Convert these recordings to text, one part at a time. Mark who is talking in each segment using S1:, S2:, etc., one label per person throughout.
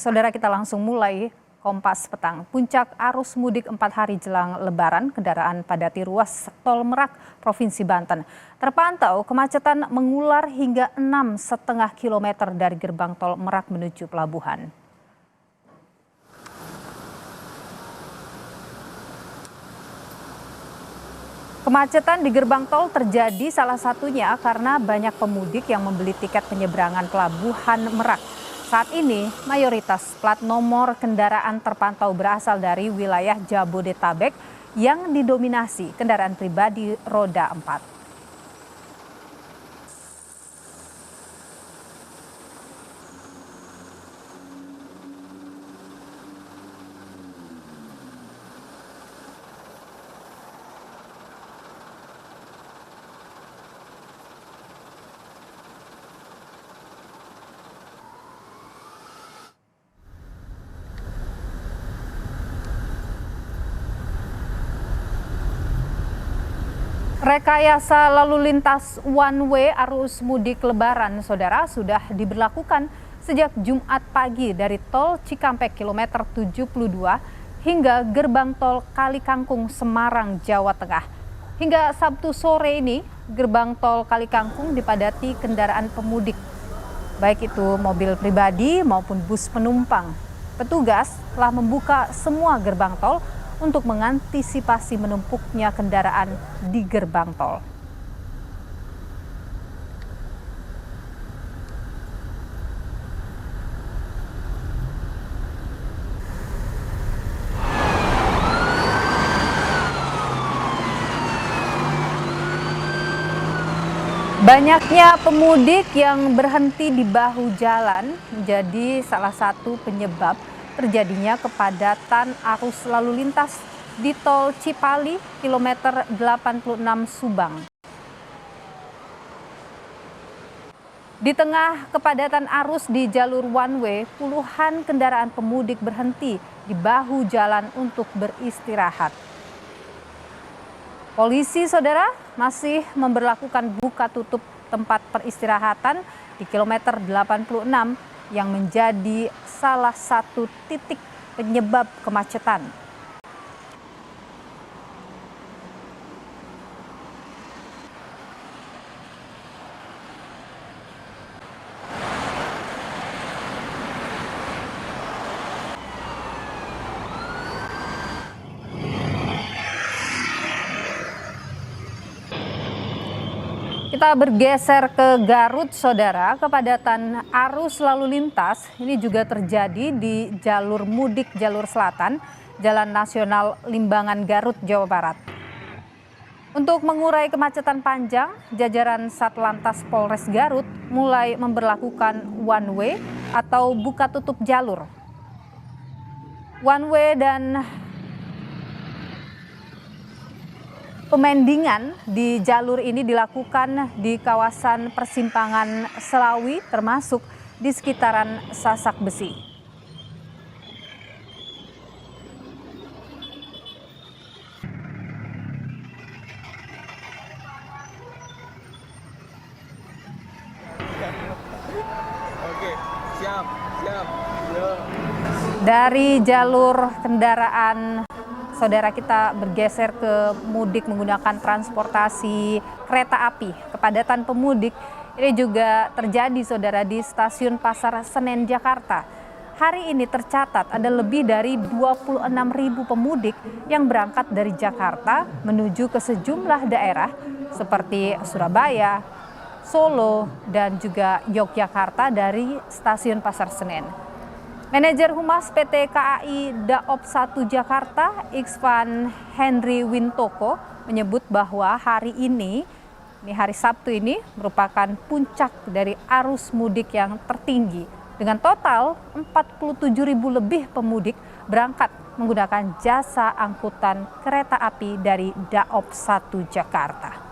S1: Saudara, kita langsung mulai Kompas Petang. Puncak arus mudik 4 hari jelang Lebaran, kendaraan padati ruas Tol Merak, Provinsi Banten. Terpantau kemacetan mengular hingga 6,5 km dari gerbang Tol Merak menuju pelabuhan. Kemacetan di gerbang tol terjadi salah satunya karena banyak pemudik yang membeli tiket penyeberangan pelabuhan Merak. Saat ini, mayoritas plat nomor kendaraan terpantau berasal dari wilayah Jabodetabek yang didominasi kendaraan pribadi roda 4. Rekayasa lalu lintas one way arus mudik Lebaran, saudara, sudah diberlakukan sejak Jumat pagi dari tol Cikampek kilometer 72 hingga gerbang tol Kalikangkung Semarang, Jawa Tengah. Hingga Sabtu sore ini, gerbang tol Kalikangkung dipadati kendaraan pemudik, baik itu mobil pribadi maupun bus penumpang. Petugas telah membuka semua gerbang tol untuk mengantisipasi menumpuknya kendaraan di gerbang tol. Banyaknya pemudik yang berhenti di bahu jalan menjadi salah satu penyebab terjadinya kepadatan arus lalu lintas di tol Cipali kilometer 86 Subang. Di tengah kepadatan arus di jalur one way, puluhan kendaraan pemudik berhenti di bahu jalan untuk beristirahat. Polisi, saudara, masih memberlakukan buka tutup tempat peristirahatan di kilometer 86 yang menjadi salah satu titik penyebab kemacetan. Kita bergeser ke Garut, saudara. Kepadatan arus lalu lintas ini juga terjadi di jalur mudik jalur selatan, Jalan Nasional Limbangan Garut, Jawa Barat. Untuk mengurai kemacetan panjang, jajaran Satlantas Polres Garut mulai memberlakukan one way atau buka tutup jalur. One way dan pemendingan di jalur ini dilakukan di kawasan persimpangan Selawi, termasuk di sekitaran Sasak Besi.
S2: Oke, siap.
S1: Dari jalur kendaraan, saudara, kita bergeser ke mudik menggunakan transportasi kereta api. Kepadatan pemudik ini juga terjadi, saudara, di stasiun Pasar Senen, Jakarta. Hari ini tercatat ada lebih dari 26.000 pemudik yang berangkat dari Jakarta menuju ke sejumlah daerah seperti Surabaya, Solo, dan juga Yogyakarta dari stasiun Pasar Senen. Manajer Humas PT KAI Daop 1 Jakarta, Iksvan Henry Wintoko, menyebut bahwa hari ini hari Sabtu ini merupakan puncak dari arus mudik yang tertinggi. Dengan total 47.000 lebih pemudik berangkat menggunakan jasa angkutan kereta api dari Daop 1 Jakarta.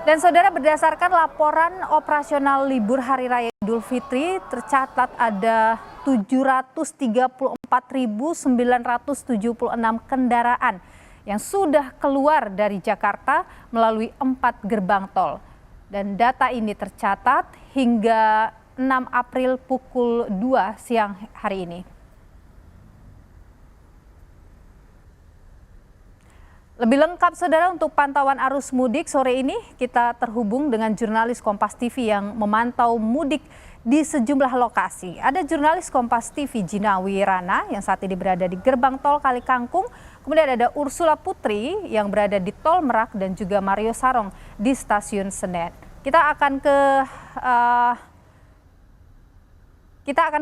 S1: Dan saudara, berdasarkan laporan operasional libur Hari Raya Idul Fitri, tercatat ada 734.976 kendaraan yang sudah keluar dari Jakarta melalui 4 gerbang tol. Dan data ini tercatat hingga 6 April pukul 2 siang hari ini. Lebih lengkap saudara untuk pantauan arus mudik sore ini kita terhubung dengan jurnalis Kompas TV yang memantau mudik di sejumlah lokasi. Ada jurnalis Kompas TV Jinawi Rana yang saat ini berada di gerbang tol Kali Kangkung. Kemudian ada Ursula Putri yang berada di Tol Merak dan juga Mario Sarong di Stasiun Senen. Kita akan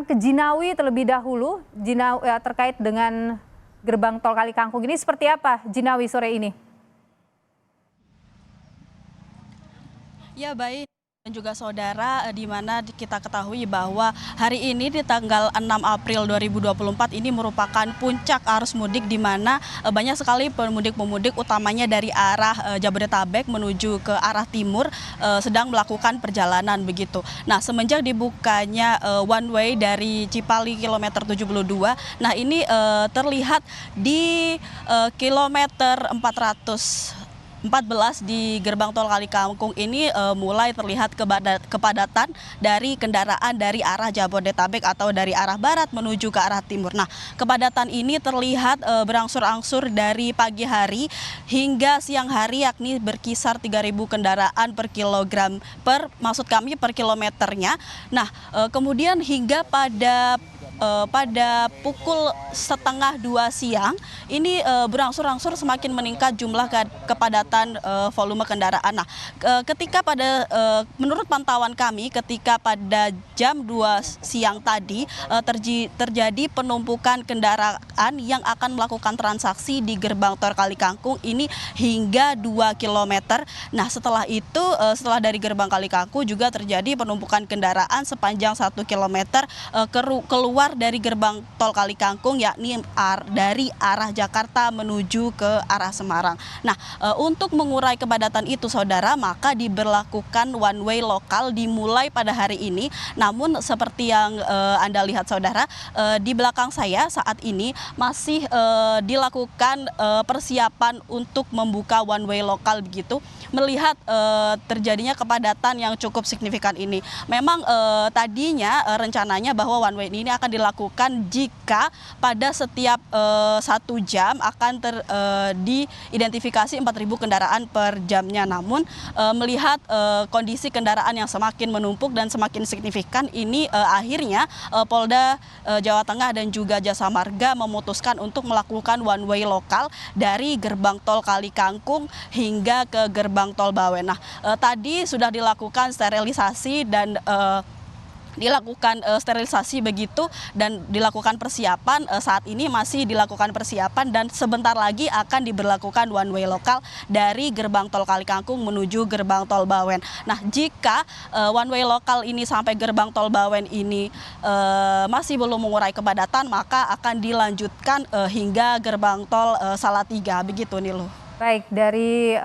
S1: ke Jinawi terlebih dahulu. Jinawi terkait dengan gerbang tol Kali Kangkung ini seperti apa Jinawi sore ini?
S3: Ya baik, dan juga saudara, di mana kita ketahui bahwa hari ini di tanggal 6 April 2024 ini merupakan puncak arus mudik di mana banyak sekali pemudik-pemudik utamanya dari arah Jabodetabek menuju ke arah timur sedang melakukan perjalanan begitu. Nah, semenjak dibukanya one way dari Cipali kilometer 72, nah ini terlihat di kilometer 414 di gerbang tol Kali Kangkung ini mulai terlihat kepadatan dari kendaraan dari arah Jabodetabek atau dari arah barat menuju ke arah timur. Nah, kepadatan ini terlihat berangsur-angsur dari pagi hari hingga siang hari, yakni berkisar 3.000 kendaraan per kilogram maksud kami per kilometernya. Nah, kemudian hingga pada pukul 1:30 siang ini berangsur-angsur semakin meningkat jumlah kepadatan volume kendaraan. Nah, menurut pantauan kami ketika pada jam 2 siang tadi terjadi penumpukan kendaraan yang akan melakukan transaksi di gerbang tol Kali Kangkung ini hingga 2 km. Nah, setelah itu setelah dari gerbang Kali Kangkung juga terjadi penumpukan kendaraan sepanjang 1 km keluar dari gerbang tol Kali Kangkung, yakni dari arah Jakarta menuju ke arah Semarang. Nah, untuk mengurai kepadatan itu saudara, maka diberlakukan one way lokal dimulai pada hari ini. Namun seperti yang Anda lihat saudara, di belakang saya saat ini masih dilakukan persiapan untuk membuka one way lokal begitu. Melihat terjadinya kepadatan yang cukup signifikan ini. Memang tadinya rencananya bahwa one way ini akan dilakukan jika pada setiap 1 jam akan diidentifikasi 4.000 kendaraan per jamnya. Namun melihat kondisi kendaraan yang semakin menumpuk dan semakin signifikan ini akhirnya Polda Jawa Tengah dan juga Jasa Marga memutuskan untuk melakukan one way lokal dari gerbang tol Kali Kangkung hingga ke gerbang tol Bawen. Nah, tadi sudah dilakukan sterilisasi dan begitu dan dilakukan persiapan. Saat ini masih dilakukan persiapan dan sebentar lagi akan diberlakukan one way lokal dari gerbang tol Kali Kangkung menuju gerbang tol Bawen. Nah, jika one way lokal ini sampai gerbang tol Bawen ini masih belum mengurai kepadatan, maka akan dilanjutkan hingga gerbang tol Salatiga begitu Nilu.
S1: Baik, dari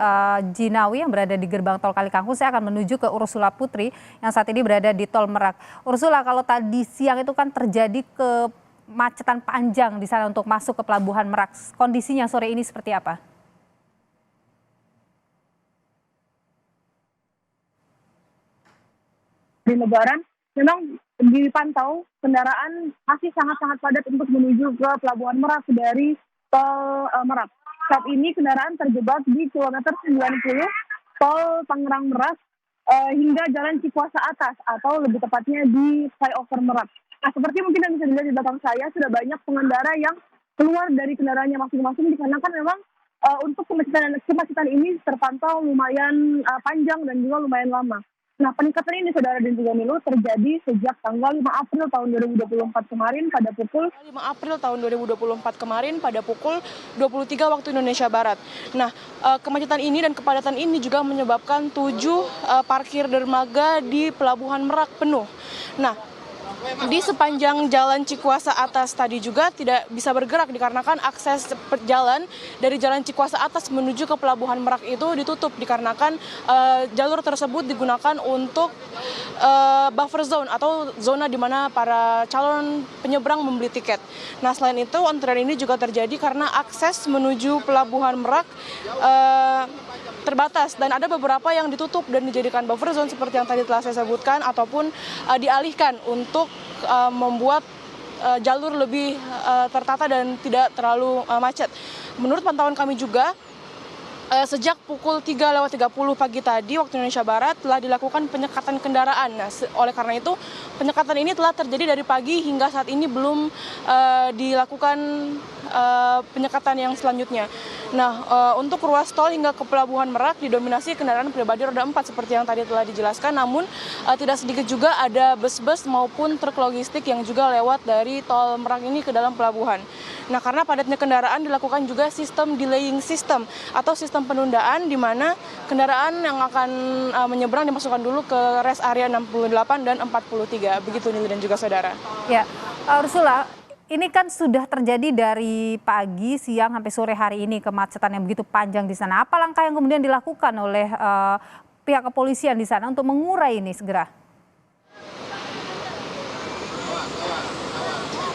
S1: Jinawi yang berada di gerbang tol Kali Kangkung, saya akan menuju ke Ursula Putri yang saat ini berada di Tol Merak. Ursula, kalau tadi siang itu kan terjadi kemacetan panjang di sana untuk masuk ke Pelabuhan Merak. Kondisinya sore ini seperti apa?
S4: Di Lebaran memang dipantau kendaraan masih sangat-sangat padat untuk menuju ke Pelabuhan Merak dari Tol Merak. Saat ini kendaraan terjebak di kilometer 90 Tol Tangerang Merak hingga Jalan Cikuasa Atas atau lebih tepatnya di flyover Merak. Nah, seperti mungkin yang bisa dilihat di belakang saya, sudah banyak pengendara yang keluar dari kendaraannya masing-masing dikarenakan memang untuk kemacetan ini terpantau lumayan panjang dan juga lumayan lama. Nah, peningkatan ini saudara dan juga Nilu terjadi sejak tanggal 5 April tahun 2024 kemarin pada pukul
S5: 5 April tahun 2024 kemarin pada pukul 23 waktu Indonesia Barat. Nah, kemacetan ini dan kepadatan ini juga menyebabkan 7 parkir dermaga di Pelabuhan Merak penuh. Nah, di sepanjang Jalan Cikuasa Atas tadi juga tidak bisa bergerak dikarenakan akses jalan dari Jalan Cikuasa Atas menuju ke Pelabuhan Merak itu ditutup dikarenakan jalur tersebut digunakan untuk buffer zone atau zona di mana para calon penyeberang membeli tiket. Nah, selain itu antrean ini juga terjadi karena akses menuju Pelabuhan Merak terbatas dan ada beberapa yang ditutup dan dijadikan buffer zone seperti yang tadi telah saya sebutkan ataupun dialihkan untuk membuat jalur lebih tertata dan tidak terlalu macet. Menurut pantauan kami juga sejak pukul 3:30 pagi tadi waktu Indonesia Barat telah dilakukan penyekatan kendaraan. Nah, oleh karena itu penyekatan ini telah terjadi dari pagi hingga saat ini belum dilakukan penyekatan yang selanjutnya. Nah, untuk ruas tol hingga ke Pelabuhan Merak didominasi kendaraan pribadi roda 4 seperti yang tadi telah dijelaskan, namun tidak sedikit juga ada bus-bus maupun truk logistik yang juga lewat dari tol Merak ini ke dalam pelabuhan. Nah, karena padatnya kendaraan dilakukan juga sistem delaying system atau sistem penundaan di mana kendaraan yang akan menyeberang dimasukkan dulu ke rest area 68 dan 43. Begitu Nili dan juga saudara.
S1: Ya, Ursula, ini kan sudah terjadi dari pagi, siang, sampai sore hari ini kemacetan yang begitu panjang di sana. Apa langkah yang kemudian dilakukan oleh pihak kepolisian di sana untuk mengurai ini segera?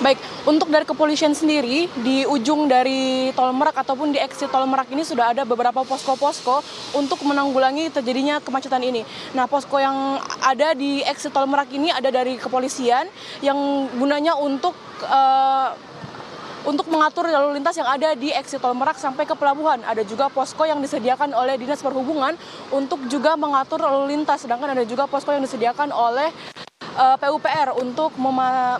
S5: Baik, untuk dari kepolisian sendiri, di ujung dari Tol Merak ataupun di exit Tol Merak ini sudah ada beberapa posko-posko untuk menanggulangi terjadinya kemacetan ini. Nah, posko yang ada di exit Tol Merak ini ada dari kepolisian yang gunanya untuk mengatur lalu lintas yang ada di exit Tol Merak sampai ke pelabuhan. Ada juga posko yang disediakan oleh Dinas Perhubungan untuk juga mengatur lalu lintas. Sedangkan ada juga posko yang disediakan oleh PUPR untuk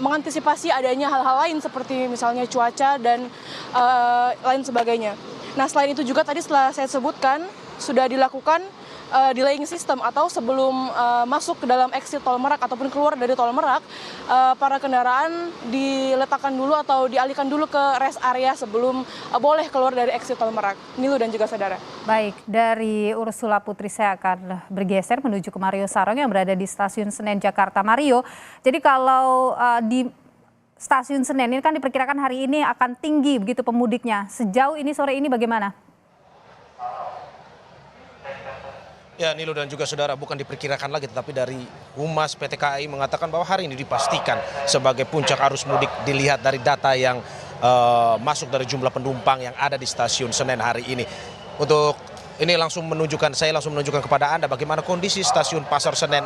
S5: mengantisipasi adanya hal-hal lain seperti misalnya cuaca dan lain sebagainya. Nah, selain itu juga tadi setelah saya sebutkan sudah dilakukan delaying system atau sebelum masuk ke dalam exit Tol Merak ataupun keluar dari Tol Merak, para kendaraan diletakkan dulu atau dialihkan dulu ke rest area sebelum boleh keluar dari exit Tol Merak. Nilu dan juga saudara.
S1: Baik, dari Ursula Putri saya akan bergeser menuju ke Mario Sarong yang berada di Stasiun Senen Jakarta. Mario, jadi kalau di Stasiun Senen ini kan diperkirakan hari ini akan tinggi begitu pemudiknya. Sejauh ini sore ini bagaimana?
S6: Ya, Nilu dan juga saudara, bukan diperkirakan lagi tetapi dari Humas PT KAI mengatakan bahwa hari ini dipastikan sebagai puncak arus mudik dilihat dari data yang masuk dari jumlah penumpang yang ada di Stasiun Senen hari ini. Untuk ini saya langsung menunjukkan kepada Anda bagaimana kondisi Stasiun Pasar Senen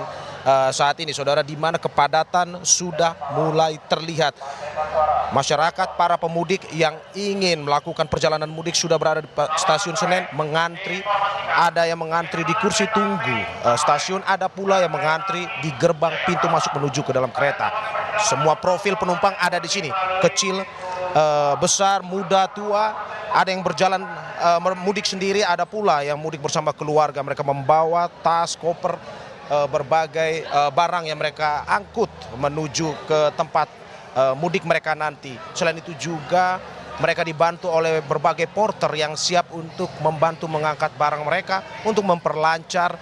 S6: saat ini, saudara, di mana kepadatan sudah mulai terlihat. Masyarakat, para pemudik yang ingin melakukan perjalanan mudik sudah berada di Stasiun Senen mengantri. Ada yang mengantri di kursi tunggu stasiun, ada pula yang mengantri di gerbang pintu masuk menuju ke dalam kereta. Semua profil penumpang ada di sini, kecil, besar, muda, tua. Ada yang berjalan mudik sendiri, ada pula yang mudik bersama keluarga. Mereka membawa tas, koper, berbagai barang yang mereka angkut menuju ke tempat mudik mereka nanti. Selain itu juga mereka dibantu oleh berbagai porter yang siap untuk membantu mengangkat barang mereka untuk memperlancar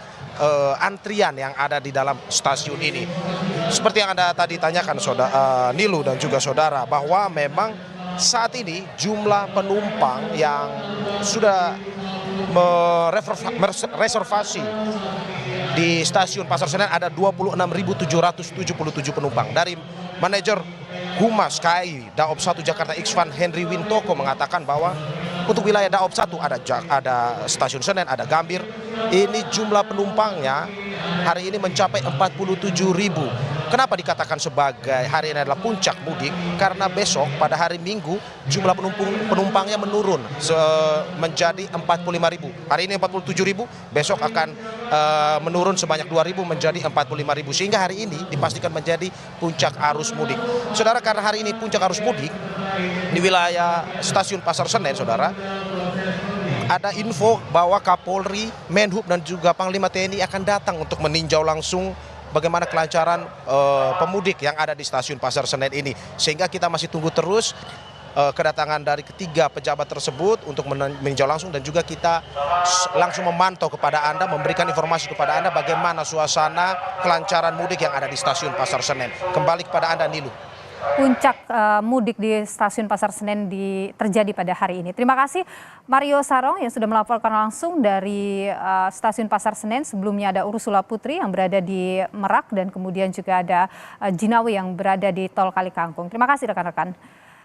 S6: antrian yang ada di dalam stasiun ini. Seperti yang Anda tadi tanyakan, Nilu dan juga saudara, bahwa memang saat ini jumlah penumpang yang sudah mereservasi di Stasiun Pasar Senen ada 26.777 penumpang. Dari manajer Humas KAI Daob 1 Jakarta Iksvan Henry Wintoko mengatakan bahwa untuk wilayah Daob 1 ada Stasiun Senen, ada Gambir. Ini jumlah penumpangnya hari ini mencapai 47.000. Kenapa dikatakan sebagai hari ini adalah puncak mudik? Karena besok pada hari Minggu jumlah penumpangnya menurun menjadi 45.000. Hari ini 47.000, besok akan menurun sebanyak 2.000 menjadi 45.000. Sehingga hari ini dipastikan menjadi puncak arus mudik. Saudara, karena hari ini puncak arus mudik di wilayah Stasiun Pasar Senen, saudara, ada info bahwa Kapolri, Menhub dan juga Panglima TNI akan datang untuk meninjau langsung bagaimana kelancaran pemudik yang ada di Stasiun Pasar Senen ini. Sehingga kita masih tunggu terus kedatangan dari ketiga pejabat tersebut untuk meninjau langsung, dan juga kita langsung memantau kepada Anda, memberikan informasi kepada Anda bagaimana suasana kelancaran mudik yang ada di stasiun Pasar Senen. Kembali kepada Anda, Nilu.
S1: Puncak mudik di stasiun Pasar Senen terjadi pada hari ini. Terima kasih Mario Sarong yang sudah melaporkan langsung dari stasiun Pasar Senen. Sebelumnya ada Ursula Putri yang berada di Merak, dan kemudian juga ada Jinawi yang berada di Tol Kali Kangkung. Terima kasih rekan-rekan.